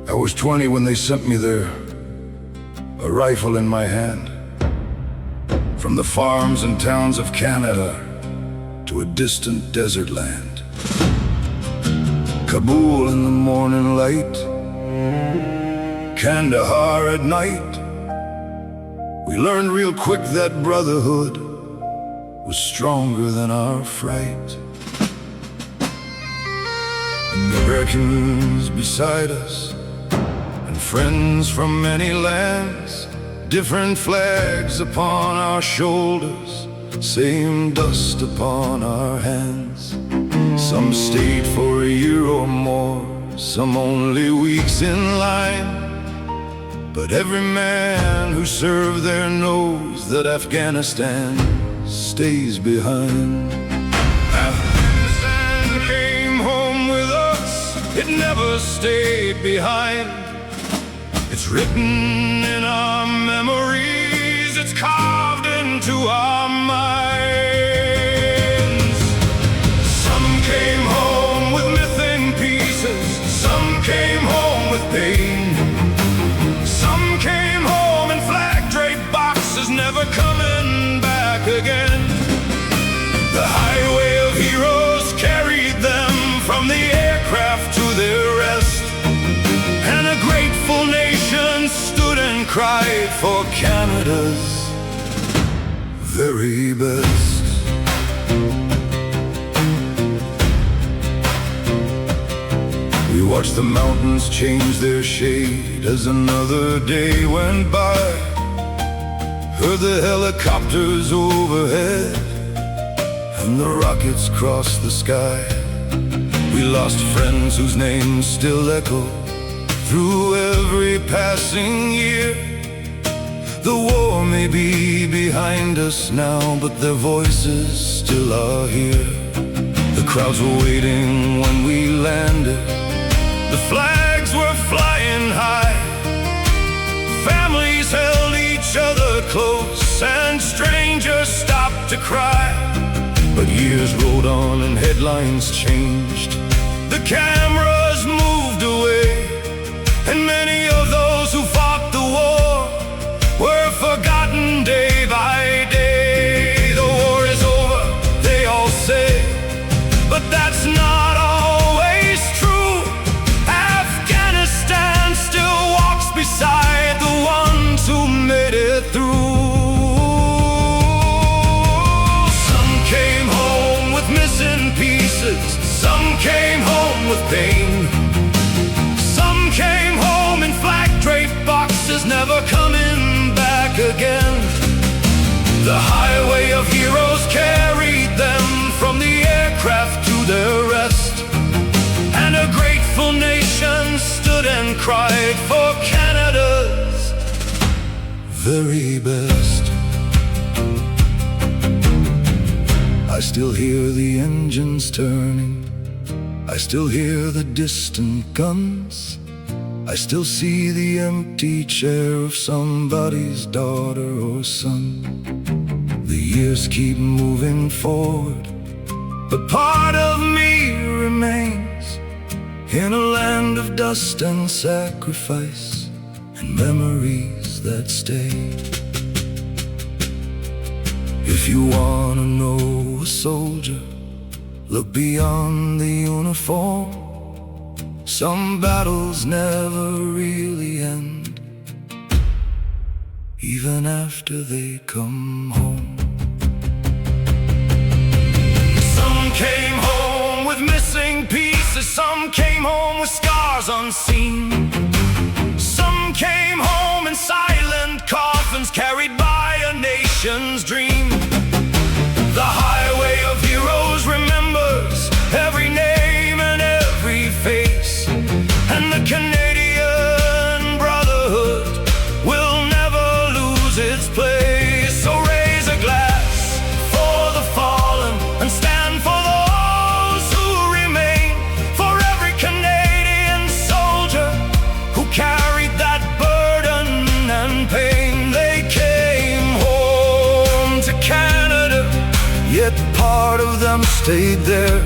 I was 20 when they sent me there, a rifle in my hand. From the farms and towns of Canada to a distant desert land. Kabul in the morning light, Kandahar at night. We learned real quick that brotherhood was stronger than our fright. Americans beside us, and friends from many lands, different flags upon our shoulders, same dust upon our hands. Some stayed for a year or more, some only weeks in line. But every man who served there knows that Afghanistan stays behind. Afghanistan came home with us, it never stayed behind. It's written in our memories, it's carved into our minds. Some came home with missing pieces, some came home with pain. Some came home in flag-draped boxes, never coming back again. The highway of heroes carried them from the aircraft to their rest, and a grateful nation stood and cried for Canada's very best. We watched the mountains change their shade as another day went by. Heard the helicopters overhead and the rockets crossed the sky. We lost friends whose names still echo through every passing year. The war may be behind us now, but their voices still are here. The crowds were waiting when we landed, the flags were flying high. Families held each other close, and strangers stopped to cry. But years rolled on and headlines changed. The cameras moved away, and many of those who fought the war were forgotten day by day. The war is over, they all say, but that's not always true. Afghanistan still walks beside the ones who made it through. Some came home with missing pieces, some came home with pain. Some came home in flag-draped boxes, never coming back again. The highway of heroes carried them from the aircraft to their rest, and a grateful nation stood and cried for Canada's very best. I still hear the engines turning, I still hear the distant guns, I still see the empty chair of somebody's daughter or son. The years keep moving forward, but part of me remains in a land of dust and sacrifice, and memories that stay. If you wanna know a soldier, look beyond the uniform. Some battles never really end, even after they come home. Some came home with missing pieces, some came home with scars unseen. Some came home in silent coffins, carried by a nation's dream. The highway of heroes remembers every name and every face, and the Canadian Brotherhood will never lose its place. So raise a glass for the fallen and stand for those who remain, for every Canadian soldier who carried that burden and pain. They came home to Canada, yet part of them stayed there.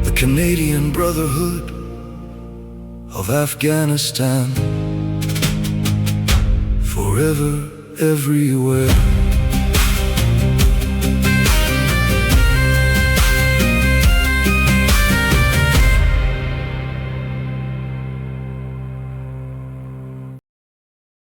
The Canadian Brotherhood of Afghanistan. Forever, everywhere.